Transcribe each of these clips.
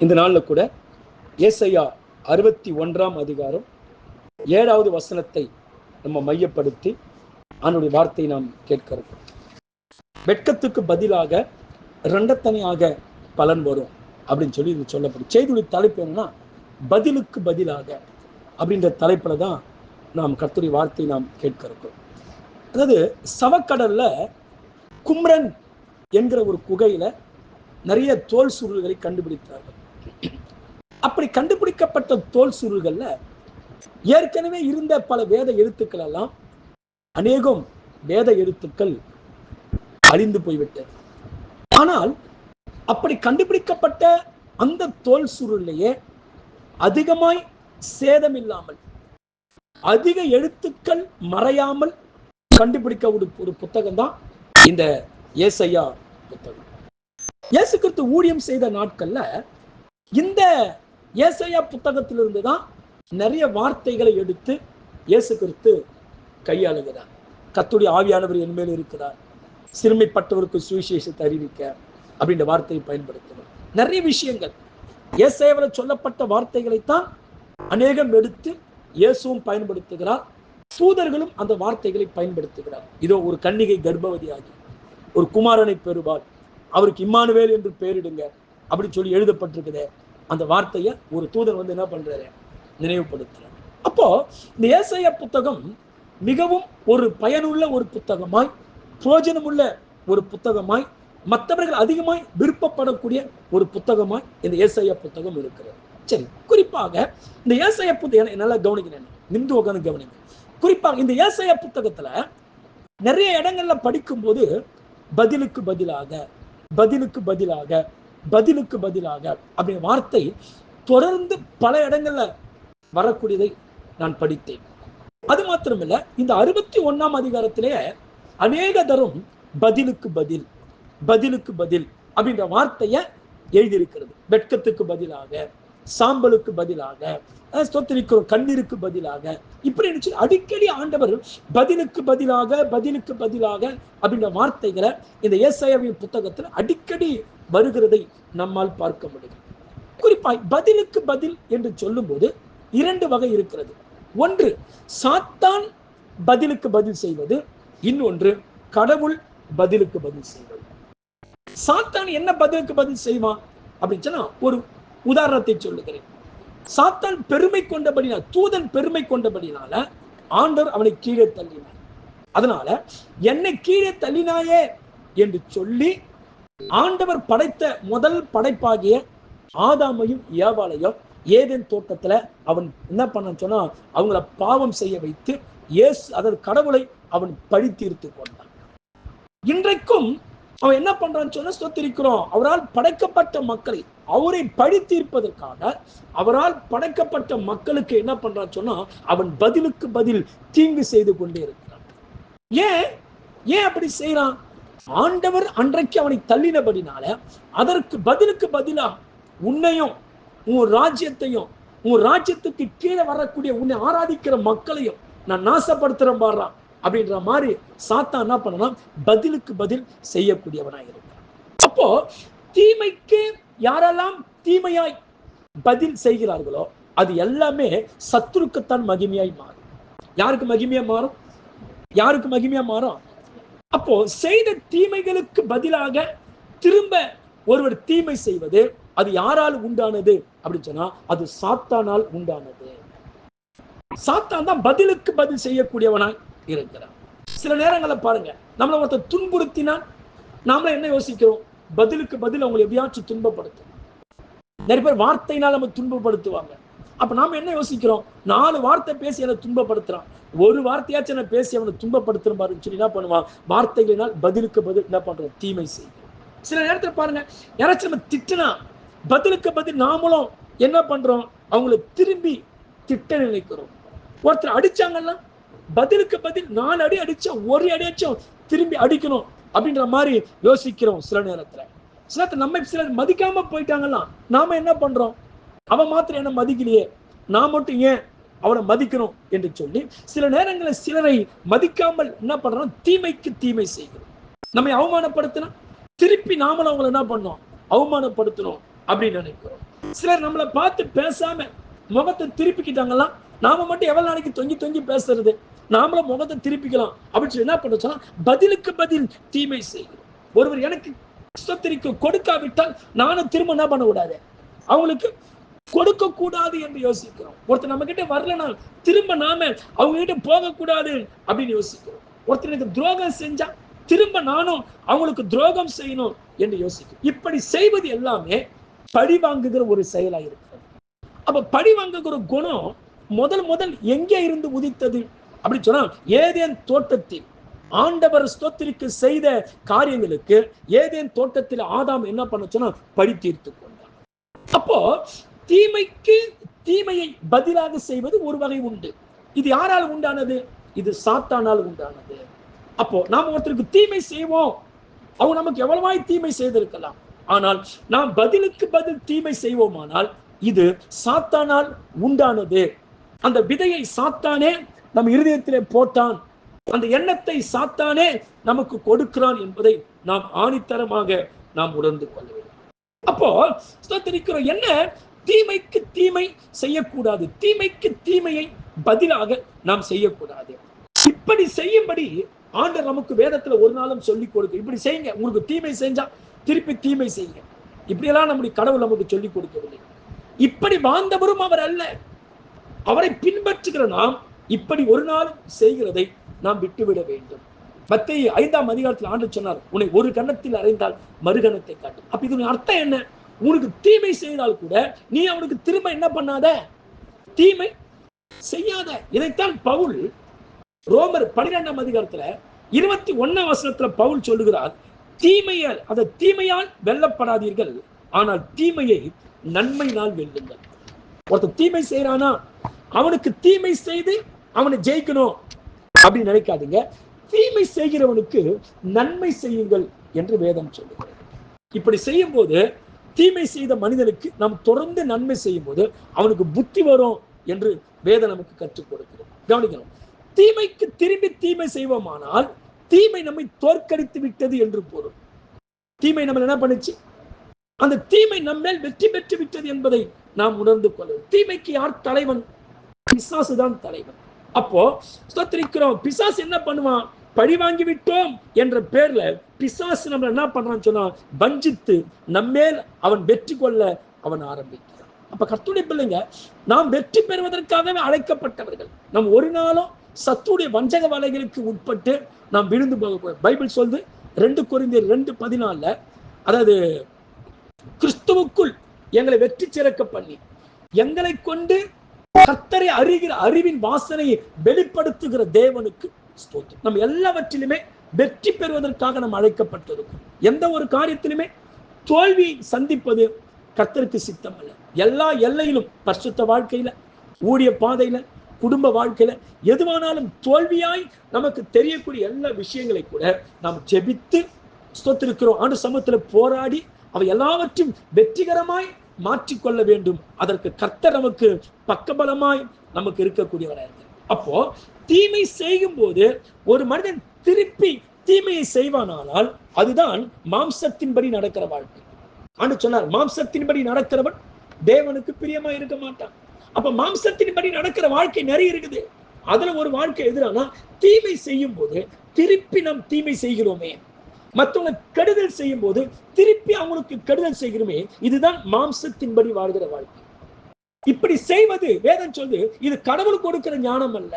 இந்த நாள்ல கூட ஏசாயா 61ஆம் அதிகாரம் 7வது வசனத்தை நம்ம மையப்படுத்தி அவனுடைய வார்த்தையை நாம் கேட்கிறோம். வெட்கத்துக்கு பதிலாக இரண்டத்தனையாக பலன் வரும் அப்படின்னு சொல்லி இது சொல்லப்படும். செய்தியுடைய தலைப்பு என்னன்னா, பதிலுக்கு பதிலாக அப்படின்ற தலைப்புல தான் நாம் கர்த்தருடைய வார்த்தையை நாம் கேட்கிறோம். அதாவது சவக்கடல்ல கும்ரன் என்கிற ஒரு குகையில நிறைய தோல் சுருள்களை கண்டுபிடித்தார்கள். அப்படி கண்டுபிடிக்கப்பட்ட தோல் சுருள்கள்ல ஏற்கனவே இருந்த பல வேத எழுத்துக்கள் எல்லாம் அநேகம் வேத எழுத்துக்கள் அழிந்து போய்விட்டது. ஆனால் அப்படி கண்டுபிடிக்கப்பட்ட அந்த தோல் சுருளையே அதிகமாய் சேதம் இல்லாமல், அதிக எழுத்துக்கள் மறையாமல் கண்டுபிடிக்க ஒரு புத்தகம் தான் இந்த ஏசாயா புத்தகம். இயேசு கிறிஸ்து ஊழியம் செய்த நாட்கள்ல இந்த ஏசாயா புத்தகத்திலிருந்து தான் நிறைய வார்த்தைகளை எடுத்து இயேசு கிறிஸ்து கையாளுகிறார். கர்த்தருடைய ஆவியானவர் என் மேல் இருக்கிறார், சிறுமைப்பட்டவருக்கு சுவிசேஷத்தை அறிவிக்க அப்படின்ற வார்த்தையை பயன்படுத்துகிறார். நிறைய விஷயங்கள் ஏசாயாவில் சொல்லப்பட்ட வார்த்தைகளைத்தான் அநேகம் எடுத்து இயேசுவும் பயன்படுத்துகிறார், தூதர்களும் அந்த வார்த்தைகளை பயன்படுத்துகிறார். இதோ ஒரு கன்னிகை கர்ப்பவதியாகி ஒரு குமாரனை பெறுவாள், அவருக்கு இம்மானுவேல் என்று பெயரிடுங்க அப்படின்னு சொல்லி எழுதப்பட்டிருக்குது. அந்த வார்த்தையை ஒரு தூதர் வந்து என்ன பண்றாரு, நினைவுபடுத்துறார். அப்போ இந்த ஏசாயா புத்தகம் மிகவும் ஒரு பயனுள்ள ஒரு புத்தகமாய், பிரயோஜனமுள்ள ஒரு புத்தகமாய், மற்றவர்கள் அதிகமாய் விருப்பப்படக்கூடிய ஒரு புத்தகமாய் இந்த ஏசாயா புத்தகம் இருக்கிறது. சரி, குறிப்பாக இந்த ஏசாயா புத்தகம் நல்லா கவனிக்கிறேன், நிமிந்து உட்காந்து கவனிங்க. குறிப்பாக இந்த ஏசாயா புத்தகத்துல நிறைய இடங்கள்ல படிக்கும் போது பதிலுக்கு பதிலாக, பதிலுக்கு பதிலாக, பதிலுக்கு பதிலாக அப்படிங்கிற வார்த்தை தொடர்ந்து பல இடங்கள்ல வரக்கூடியதை நான் படித்தேன். அது மாத்திரமில்ல, இந்த 61ஆம் அதிகாரத்திலே அநேக தரம் பதிலுக்கு பதில், பதிலுக்கு பதில் அப்படின்ற வார்த்தையை எழுதியிருக்கிறது. வெட்கத்துக்கு பதிலாக, சாம்பலுக்கு பதிலாக, ஸ்தோத்திரிக்கிறோம், கண்ணீருக்கு பதிலாக, இப்படி அடிக்கடி ஆண்டவர் பதிலுக்கு பதிலாக, பதிலுக்கு பதிலாக அப்படின்ற வார்த்தைகளை இந்த ஏசாயாவின் புத்தகத்தில் அடிக்கடி வருகிறதை நம்மால் பார்க்க முடியும். குறிப்பாய் பதிலுக்கு பதில் என்று சொல்லும் போது 2 வகை இருக்கிறது. ஒன்று சாத்தான் பதிலுக்கு பதில் செய்வது, இன்னொன்று கடவுள் பதிலுக்கு பதில் செய்வது. சாத்தான் என்ன பதிலுக்கு பதில் செய்வான் அப்படின்னு சொன்னா, ஒரு உதாரணத்தை சொல்லுகிறேன். சாத்தான் பெருமை கொண்டபடினால, தூதன் பெருமை கொண்டபடினால ஆண்டவர் அவனை கீழே தள்ளினார். அதனால என்னை கீழே தள்ளினாயே என்று சொல்லி ஆண்டவர் படைத்த முதல் படைப்பாகிய ஆதாமையும் ஏவாளையும் ஏதேன் தோட்டத்துல அவன் என்ன பண்ணான்னு சொன்னா, அவங்கள பாவம் செய்ய வைத்து இயேசு அதன் கடவுளை அவன் பழி தீர்த்து கொண்டான். இன்றைக்கும் அவன் என்ன பண்றான்னு சொன்னா, ஸ்தோத்திரிக்கிறோம், அவரால் படைக்கப்பட்ட மக்களை அவரை பழி தீர்ப்பதற்காக அவரால் படைக்கப்பட்ட மக்களுக்கு என்ன பண்றான்னு சொன்னா, அவன் பதிலுக்கு பதில் தீங்கு செய்து கொண்டே இருக்கிறான். ஏன் அப்படி செய்யறான்? ஆண்டவர் அன்றைக்கு அவனை தள்ளினபடினால அதற்கு பதிலுக்கு பதிலா உன்னையும் உன் ராஜ்யத்தையும் உன் ராஜ்யத்துக்கு கீழே வரக்கூடிய உன்னை ஆராதிக்கிற மக்களையும் நான் நாசப்படுத்துறேன் பாடுறா அப்படின்ற மாதிரி சாத்தான் என்ன பண்ணனா, பதிலுக்கு பதில் செய்யக்கூடியவனாக இருக்கிறான். அப்போ தீமைக்கு யாரெல்லாம் தீமையாய் பதில் செய்கிறார்களோ அது எல்லாமே சத்துருக்குத்தான் மகிமையாய் மாறும். யாருக்கு மகிமையா மாறும்? யாருக்கு மகிமையா மாறும்? அப்போ செய்த தீமைகளுக்கு பதிலாக திரும்ப ஒருவர் தீமை செய்வது அது யாரால் உண்டானது அப்படின்னு சொன்னா, அது சாத்தானால் உண்டானது. சாத்தான் தான் பதிலுக்கு பதில் செய்யக்கூடியவனாய் இருக்கிறான். சில நேரங்களில் பாருங்க, நம்மளை ஒருத்தர் துன்புறுத்தினால் நாமளே என்ன யோசிக்கிறோம்? பதிலுக்கு பதில் அவங்களை எப்படியாச்சும் துன்பப்படுத்தும். நிறைய பேர் வார்த்தையினால் நம்ம துன்பப்படுத்துவாங்க. அப்ப நாம என்ன யோசிக்கிறோம்? 4 வார்த்தை பேசி என்னை துன்பப்படுத்துறான், ஒரு வார்த்தையாச்சும் என்ன பேசி அவனை துன்பப்படுத்துறோம் பாருன்னு சொல்லி என்ன பண்ணுவான்? வார்த்தைகளினால் பதிலுக்கு பதில் என்ன பண்றோம்? தீமை செய்யும். சில நேரத்தில் பாருங்க, யாராச்சும் நம்ம திட்டினா பதிலுக்கு பதில் நாமளும் என்ன பண்றோம்? அவங்களை திரும்பி திட்ட நினைக்கிறோம். ஒருத்தர் அடிச்சாங்கன்னா பதிலுக்கு பதில் 4 அடி அடிச்சா 1 அடியாச்சும் திரும்பி அடிக்கணும் அப்படின்ற மாதிரி யோசிக்கிறோம். சில நேரத்துல நம்ம சிலர் மதிக்காம போயிட்டாங்கன்னா நாம என்ன பண்றோம்? அவன் மாத்திரம் என்ன மதிக்கலையே, நான் மட்டும் ஏன் அவனை மதிக்கணும் என்று சொல்லி சில நேரங்களில் சிலரை மதிக்காமல் என்ன பண்றோம்? தீமைக்கு தீமை செய்கிறோம். நம்மை அவமானப்படுத்தினா திருப்பி நாமளும் அவங்களை என்ன பண்ணோம்? அவமானப்படுத்தணும் அப்படின்னு நினைக்கிறோம். சிலர் நம்மளை பார்த்து பேசாம முகத்தை திருப்பிக்கிட்டாங்கலாம். நாம மட்டும் எவ்வளவு நாளைக்கு தொங்கி தொங்கி பேசுறது? நாமளும் முகத்தை திருப்பிக்கலாம் அப்படின்னு சொல்லி என்ன பண்ண சொன்னா, பதிலுக்கு பதில் தீமை செய்கிறோம். ஒருவர் எனக்கு ஸ்தோத்திரிக்க கொடுக்காவிட்டால் நானும் திரும்ப என்ன பண்ண கூடாது, அவங்களுக்கு கொடுக்க கூடாது என்று யோசிக்கிறோம். ஒருத்தர் நம்ம கிட்ட வரலனா திரும்ப நாம அவங்க கிட்ட போக கூடாது அப்படின்னு யோசிக்கிறோம். ஒருத்தருக்கு துரோகம் செஞ்சா திரும்ப நானும் அவங்களுக்கு துரோகம் செய்யணும் என்று யோசிக்கிறோம். இப்படி செய்வது எல்லாமே பழி வாங்குகிற ஒரு செயலா இருக்கிறது. அப்ப பழி வாங்குகிற குணம் முதல் எங்கே இருந்து உதித்தது அப்படின்னு சொன்னா, ஏதேன் தோட்டத்தில் ஆண்டவர் ஸ்தோத்திரிக்கு செய்த காரியங்களுக்கு ஏதேன் தோட்டத்தில் ஆதாம் என்ன பண்ண சொன்னா, பழி தீர்த்து கொண்டார். அப்போ தீமைக்கு தீமையை பதிலாக செய்வது ஒரு வகை உண்டு. இது யாரால் உண்டானது? இது சாத்தானால் உண்டானது. அப்போ நாம் ஒருத்தருக்கு தீமை செய்வோம், அவங்க நமக்கு எவ்வளவாய் தீமை செய்திருக்கலாம், ஆனால் நாம் பதிலுக்கு பதில் தீமை செய்வோமானால் இது சாத்தானால் உண்டானது. அந்த விதையை சாத்தானே நம் இருதயத்திலே போட்டான், அந்த எண்ணத்தை சாத்தானே நமக்கு கொடுக்கிறான் என்பதை நாம் ஆணித்தரமாக நாம் உணர்ந்து கொள்ள வேண்டும். அப்போ ஸ்தோத்திரிக்கிறோம், என்ன தீமைக்கு தீமை செய்யக்கூடாது, தீமைக்கு தீமையை பதிலாக நாம் செய்யக்கூடாது. இப்படி செய்யும்படி ஆண்டவர் நமக்கு வேதத்துல ஒரு நாளும் சொல்லி கொடுக்க, இப்படி செய்யுங்க, உங்களுக்கு தீமை செஞ்சா திருப்பி தீமை செய்யுங்க, இப்படியெல்லாம் நம்முடைய கடவுள் நமக்கு சொல்லிக் கொடுக்கவில்லை. இப்படி வாழ்ந்தவரும் அவர் அல்ல. அவரை பின்பற்றுகிற நாம் இப்படி ஒரு நாள் செய்கிறதை நாம் விட்டுவிட வேண்டும். மத்தேயு 5ஆம் அதிகாரத்தில் ஆண்டவர் சொன்னார், உன்னை ஒரு கன்னத்தில் அறைந்தால் மறுகணத்தை காட்டு. அப்ப இதனுடைய அர்த்தம் என்ன? உனக்கு தீமை செய்தால் கூட நீ அவனுக்கு திரும்ப என்ன பண்ணாத, தீமை செய்யாத. இதைத்தான் பவுல் ரோமர் 12ஆம் அதிகாரத்துல 21ஆம் வசனத்துல பவுல் சொல்லுகிறார், தீமையால் அந்த தீமையால் வெல்லப்படாதீர்கள், ஆனால் தீமையை நன்மையினால் வெல்லுங்கள். ஒருத்தர் தீமை செய்யறானா அவனுக்கு தீமை செய்து அவனை ஜெயிக்கணும் அப்படின்னு நினைக்காதீங்க. தீமை செய்கிறவனுக்கு நன்மை செய்யுங்கள் என்று வேதம் சொல்லுகிறது. இப்படி செய்யும் போது தீமை செய்த மனிதனுக்கு நாம் தொடர்ந்து நன்மை செய்யும் போது அவனுக்கு புத்தி வரும் என்று வேதம் நமக்கு கற்றுக் கொடுக்கிறோம். கவனிக்கணும், தீமைக்கு திரும்பி தீமை செய்வோமானால் தீமை நம்மை தோற்கடித்து விட்டது என்று பொருள். தீமை நம்ம என்ன பண்ணுச்சு, அந்த தீமை நம்மேல் வெற்றி பெற்று விட்டது என்பதை நாம் உணர்ந்து கொள்ளும். தீமைக்கு யார் தலைவன்? பிசாசு தான் தலைவன். அப்போ ஸ்தோத்திரிக்கிறோம், பிசாசு என்ன பண்ணுவான், பழி வாங்கி விட்டோம் என்ற பேர்ல பிசாசு நம்ம என்ன பண்றான்னு சொன்னா, வஞ்சித்து நம்மேல் அவன் வெற்றி கொள்ள அவன் ஆரம்பிக்கிறான். அப்ப கர்த்தருடைய பிள்ளைங்க, நாம் வெற்றி பெறுவதற்காகவே அழைக்கப்பட்டவர்கள். நம் ஒரு நாளும் சத்துடைய வஞ்சக வலைகளுக்கு உட்பட்டு நாம் விழுந்து போக. பைபிள் சொல்லுது 2 கொரிந்தியர் 2:14, அதாவது கிறிஸ்துவுக்குள் எங்களை வெற்றி சிறக்க பண்ணி எங்களை கொண்டு கர்த்தரை அறிகிற அறிவின் வாசனையை வெளிப்படுத்துகிற தேவனுக்கு ஸ்தோத்திரம். நம்ம எல்லாவற்றிலுமே வெற்றி பெறுவதற்காக நாம் அழைக்கப்பட்டிருக்கோம். எந்த ஒரு காரியத்திலுமே தோல்வி சந்திப்பது கர்த்தருக்கு சித்தம் அல்ல. எல்லா எல்லையிலும் பரிசுத்த வாழ்க்கையில, ஊழிய பாதையில, குடும்ப வாழ்க்கையில எதுவானாலும் தோல்வியாய் நமக்கு தெரியக்கூடிய எல்லா விஷயங்களை கூட நாம் ஜெபித்து ஸ்தோத்திரிக்கிறோம். ஆண்டு சமூகத்துல போராடி அவை எல்லாவற்றையும் வெற்றிகரமாய் மாற்றிக்கொள்ள வேண்டும். அதற்கு கர்த்தர் நமக்கு பக்கபலமாய் நமக்கு இருக்கக்கூடியவராக இருக்கிறார். அப்போ தீமை செய்யும் போது ஒரு மனிதன் திருப்பி தீமையை செய்வானால் அதுதான் மாம்சத்தின்படி நடக்கிற வாழ்க்கை. ஆண்டு சொன்னார், மாம்சத்தின்படி நடக்கிறவன் தேவனுக்கு பிரியமா இருக்க மாட்டான். அப்ப மாம்சத்தின்படி நடக்கிற வாழ்க்கை நிறைய இருக்குது. அதுல ஒரு வாழ்க்கை எதிரானா, தீமை செய்யும் போது திருப்பி நாம் தீமை செய்கிறோமே, மற்றவங்க கெடுதல் செய்யும் போது திருப்பி அவங்களுக்கு கெடுதல் செய்கிறோமே, இதுதான் மாம்சத்தின்படி வாழ்கிற வாழ்க்கை. இப்படி செய்வது வேதம் சொல்லுது, இது கடவுள் கொடுக்கிற ஞானம் அல்ல.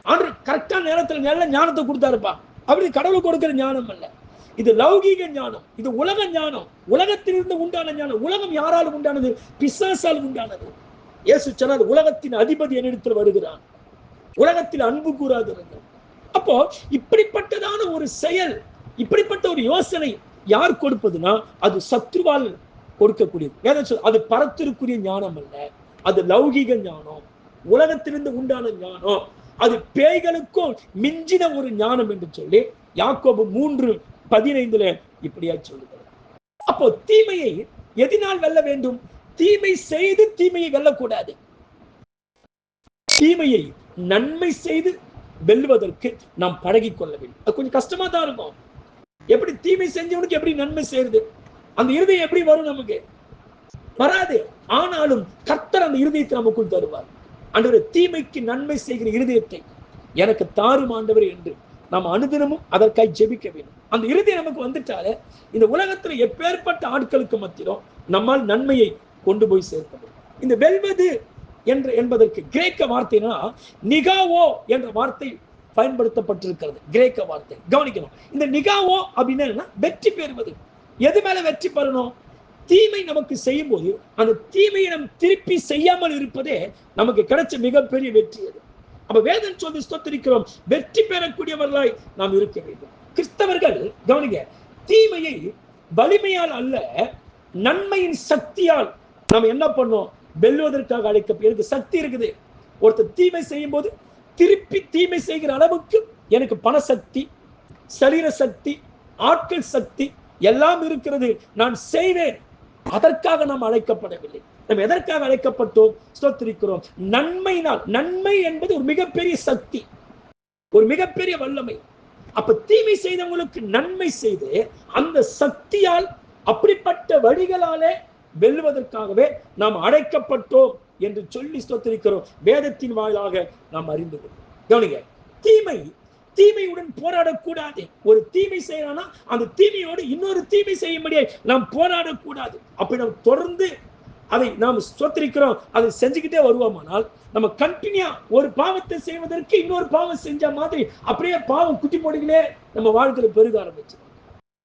ஆண்டவர் கரெக்டா நேரத்துல நல்ல ஞானத்தை கொடுத்தாருப்பா, அப்படி கடவுள் கொடுக்கிற ஞானம் அல்ல. இது லௌகீக ஞானம், இது உலக ஞானம், உலகத்திலிருந்து உண்டான ஞானம். உலகம் யாரால் உண்டானது? பிசாசால் உண்டானது. இயேசு சொன்னார், உலகத்தின் அதிபதி என்னிடத்தில் வருகிறான், உலகத்தில் அன்பு கூறாதிருங்கள். அப்போ இப்படிப்பட்டதான ஒரு செயல், இப்படிப்பட்ட ஒரு யோசனை யார் கொடுப்பதுன்னா அது சத்ருவால் கொடுக்கக்கூடியது. அது பரத்திற்குரிய ஞானம் அல்ல, அது லௌகீக ஞானம், உலகத்திலிருந்து உண்டான ஞானம், அது பேய்களுக்கும் மிஞ்சின ஒரு ஞானம் என்று சொல்லி யாக்கோபு 3:15 இப்படியா சொல்லுகிறார். அப்போ தீமையை எதினால் வெல்ல வேண்டும்? தீமை செய்து தீமையை வெல்லக்கூடாது. தீமையை நன்மை செய்து வெல்லுவதற்கு நாம் பழகி கொள்ள வேண்டும். அது கொஞ்சம் கஷ்டமா தான் இருக்கும். எப்படி தீமை செஞ்சவனுக்கு எப்படி நன்மை செய்யறது? அந்த இருதயம் எப்படி வரும் நமக்கு? வராது. ஆனாலும் கர்த்தர் அந்த இருதயத்தை நமக்குள் தருவார். ஆண்டவரே, தீமைக்கு நன்மை செய்கிற இருதயத்தை எனக்கு தாரும் ஆண்டவரே என்று நாம் அனுதினமும் அதற்காக ஜெபிக்க வேண்டும். அந்த இருதயம் நமக்கு வந்துட்டாலே இந்த உலகத்துல எப்பேற்பட்ட ஆட்களுக்கு மத்தியிலும் நம்மால் நன்மையை கொண்டு போய் சேர்க்க முடியும். இந்த வெல்வது என்பதற்கு கிரேக்க வார்த்தைனா நிகாவோ என்ற வார்த்தை பயன்படுத்தப்பட்டிருக்கிறது. கிரேக்க வார்த்தை கவனிக்கணும். இந்த நிகாவோ அப்படின்னா வெற்றி பெறுவது. எது மேல வெற்றி பெறணும்? தீமை நமக்கு செய்யும் போது அந்த தீமையை நாம் திருப்பி செய்யாமல் இருப்பதே நமக்கு கிடைச்ச மிகப்பெரிய வெற்றி. அது அப்ப வேதம் சொல்லி ஸ்தோத்திரிக்கிறோம், வெற்றி பெறக்கூடியவர்களாய் நாம் இருக்க வேண்டும். கிறிஸ்தவர்கள் கவனிங்க, தீமையை வலிமையால் அல்ல நன்மையின் சக்தியால் நாம் என்ன பண்ணோம்? வெல்வதற்காக அழைக்க சக்தி இருக்குது. ஒருத்தர் தீமை செய்யும் போது திருப்பி தீமை செய்கிற அளவுக்கு எனக்கு பண சக்தி, சரீர சக்தி, ஆட்கள் சக்தி எல்லாம் இருக்கிறது, நான் செய்வேன். அதற்காக நாம் அழைக்கப்படவில்லை. நாம் எதற்காக அழைக்கப்பட்டோம்? ஸ்தோத்திரிக்கிறோம், நன்மையினால். நன்மை என்பது ஒரு மிகப்பெரிய சக்தி, ஒரு மிகப்பெரிய வல்லமை. அப்ப தீமை செய்தவங்களுக்கு நன்மை செய்து அந்த சக்தியால் அப்படிப்பட்ட வழிகளாலே வெல்வதற்காகவே நாம் அழைக்கப்பட்டோம் என்று சொல்லி ஸ்தோத்திரிக்கிறோம். வேதத்தின் வாயிலாக நாம் அறிந்து கொள்வோம். கவனிங்க, தீமையுடன் போராடக்கூடாது. ஒரு தீமை செய்யறானா அந்த தீமையோடு இன்னொரு தீமை செய்யும்படியே நாம் போராடக்கூடாது. அப்படி நாம் தொடர்ந்து அதை நாம் ஸ்தோத்திரிக்கிறோம், அதை செஞ்சுக்கிட்டே வருவோமானால் நம்ம கண்டினியூ ஒரு பாவத்தை செய்வதற்கு இன்னொரு பாவம் செஞ்ச மாதிரி அப்படியே பாவம் குட்டி போடுகளே நம்ம வாழ்க்கையில பெருக ஆரம்பிச்சு.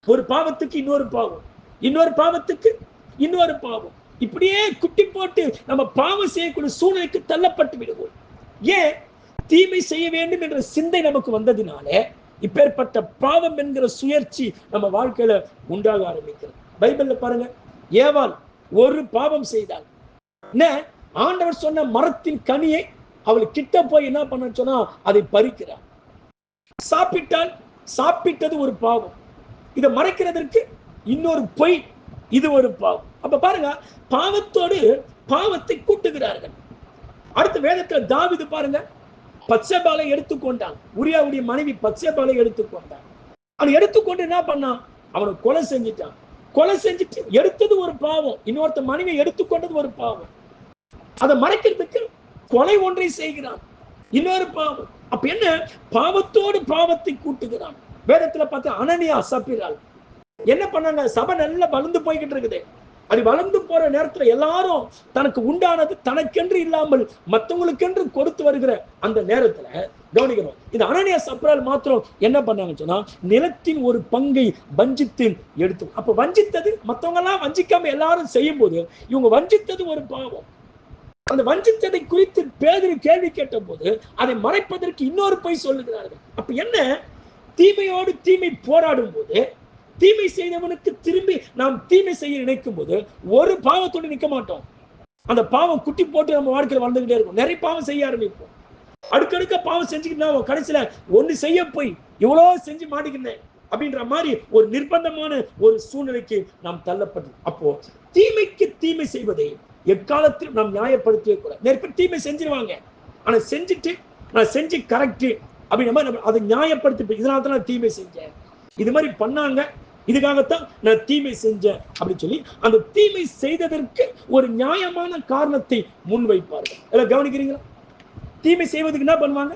ஒரு பாவத்துக்கு இன்னொரு பாவம், இன்னொரு பாவத்துக்கு இன்னொரு பாவம், இப்படியே குட்டி போட்டு நம்ம பாவம் செய்யக்கூடிய சூழ்நிலைக்கு தள்ளப்பட்டு விடுவோம். ஏன்? தீமை செய்ய வேண்டும் என்ற சிந்தை நமக்கு வந்ததினாலே இப்பேற்பட்ட பாவம் என்கிற சுயற்சி நம்ம வாழ்க்கையில உண்டாக ஆரம்பிக்கிறது. பைபிள்ல பாருங்க, ஏவாள் ஒரு பாவம் செய்தாள். ஆண்டவர் சொன்ன மரத்தின் கனியை அவள் கிட்ட போய் என்ன பண்ண சொன்னா அதை பறிக்கிறாள். சாப்பிட்டால் சாப்பிட்டது ஒரு பாவம், இதை மறைக்கிறதற்கு இன்னொரு பொய், இது ஒரு பாவம். அப்ப பாருங்க, பாவத்தோடு பாவத்தை கூட்டுகிறார்கள். அடுத்த வேதத்துல தாவீது பாருங்க, பத்சேபாலை எடுத்துக்கொண்டான். உரியாவுடைய மனைவி பத்சேபாலை எடுத்துக்கொண்டான். அவன் எடுத்துக்கொண்டு என்ன பண்ணான்? அவனை கொலை செஞ்சிட்டான். கொலை செஞ்சுட்டு எடுத்தது ஒரு பாவம், இன்னொருத்த மனைவியை எடுத்துக்கொண்டது ஒரு பாவம். அதை மறைக்கிறதுக்கு கொலை ஒன்றை செய்கிறான், இன்னொரு பாவம். அப்ப என்ன? பாவத்தோடு பாவத்தை கூட்டுகிறான். வேதத்துல பார்த்தா அனனியா சப்பீராள் என்ன பண்ணாங்க? சபை நல்லா வளர்ந்து போய்கிட்டு இருக்குது. அது வளர்ந்து போற நேரத்துல எல்லாரும் தனக்கு உண்டானது தனக்கென்று இல்லாமல் மற்றவங்களுக்கென்று கொடுத்து வருகிற அந்த நேரத்துல கவனிக்கிறோம், இந்த அனனியா சப்பீராள் மாத்திரம் என்ன பண்ணாங்கன்னு சொன்னா நிலத்தின் ஒரு பங்கை வஞ்சித்து எடுத்து. அப்ப வஞ்சித்தது மற்றவங்க எல்லாம் வஞ்சிக்காம எல்லாரும் செய்யும் போது இவங்க வஞ்சித்தது ஒரு பாவம். அந்த வஞ்சித்ததை குறித்து பேதுரு கேள்வி கேட்ட போது அதை மறைப்பதற்கு இன்னொரு பொய் சொல்லுகிறார்கள். அப்ப என்ன? தீமையோடு தீமை போராடும் போது, தீமை செய்தவனுக்கு திரும்பி நாம் தீமை செய்ய நினைக்கும் போது ஒரு பாவத்தோடு நிற்க மாட்டோம். அந்த பாவம் குட்டி போட்டு நம்ம வாழ்க்கையில் வளர்ந்துகிட்டே இருக்கும். நிறைய பாவம் செய்ய ஆரம்பிப்போம். அடுக்கடுக்க பாவம் செஞ்சுக்கிட்டு கடைசியில ஒண்ணு செய்ய போய் இவ்வளவு செஞ்சு மாட்டிக்கிட்டேன் அப்படின்ற மாதிரி ஒரு நிர்பந்தமான ஒரு சூழ்நிலைக்கு நாம் தள்ளப்பட்டோம். அப்போ தீமைக்கு தீமை செய்வதை எக்காலத்தில் நாம் நியாயப்படுத்தவே கூடாது. நிறைய பேர் தீமை செஞ்சிருவாங்க, ஆனா செஞ்சுட்டு நான் செஞ்சு கரெக்ட் அப்படின்ற அதை நியாயப்படுத்தி, இதனால தான் நான் தீமை செஞ்சேன், இது மாதிரி பண்ணாங்க, இதுக்காகத்தான் நான் தீமை செஞ்சேன் அப்படின்னு சொல்லி அந்த தீமை செய்ததற்கு ஒரு நியாயமான காரணத்தை முன்வைப்பார்கள். எல்லாம் கவனிக்கிறீங்களா? தீமை செய்வதற்கு என்ன பண்ணுவாங்க?